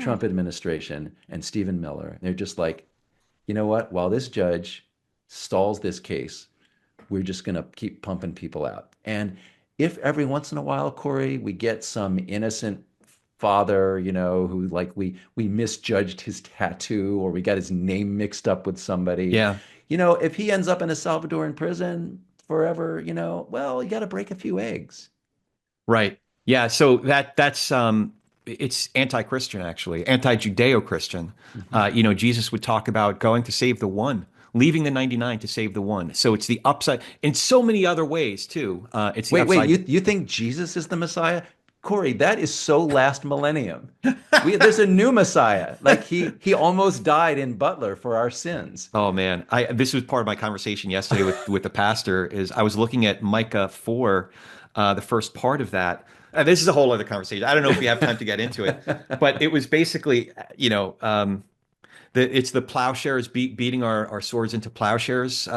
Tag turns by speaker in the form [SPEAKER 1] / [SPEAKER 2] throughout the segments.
[SPEAKER 1] Trump administration and Stephen Miller. They're just like, you know what? While this judge stalls this case, we're just going to keep pumping people out. And if every once in a while, Corey, we get some innocent father, who like we misjudged his tattoo or we got his name mixed up with somebody,
[SPEAKER 2] Yeah.
[SPEAKER 1] if he ends up in a Salvadoran prison forever, well, you got to break a few eggs.
[SPEAKER 2] Right. Yeah. So that's it's anti-Christian actually, anti-Judeo-Christian.
[SPEAKER 1] Mhm.
[SPEAKER 2] Jesus would talk about going to save the one, leaving the 99 to save the one. So it's the upside in so many other ways too. It's the
[SPEAKER 1] Wait,
[SPEAKER 2] upside.
[SPEAKER 1] you think Jesus is the Messiah? Corey, that is so last millennium. There's a new Messiah. Like he almost died in Butler for our sins.
[SPEAKER 2] Oh man, I this was part of my conversation yesterday with the pastor. Is I was looking at Micah 4, the first part of that. This is a whole other conversation. I don't know if we have time to get into it, but it was basically, it's the plowshares beating our swords into plowshares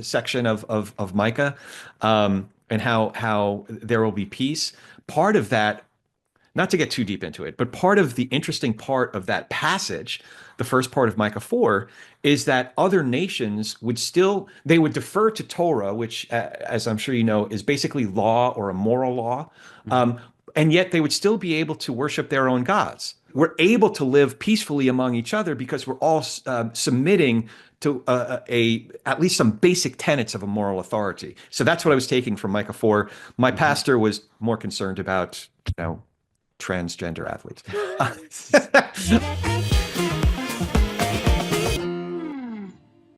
[SPEAKER 2] section of Micah, and how there will be peace. Part of that, not to get too deep into it, but part of the interesting part of that passage, the first part of Micah 4, is that other nations they would defer to Torah, which, as I'm sure you know, is basically law or a moral law. Um, and yet they would still be able to worship their own gods. We're able to live peacefully among each other because we're all submitting to at least some basic tenets of a moral authority. So that's what I was taking from Micah 4. My
[SPEAKER 1] Mhm.
[SPEAKER 2] pastor was more concerned about, transgender athletes.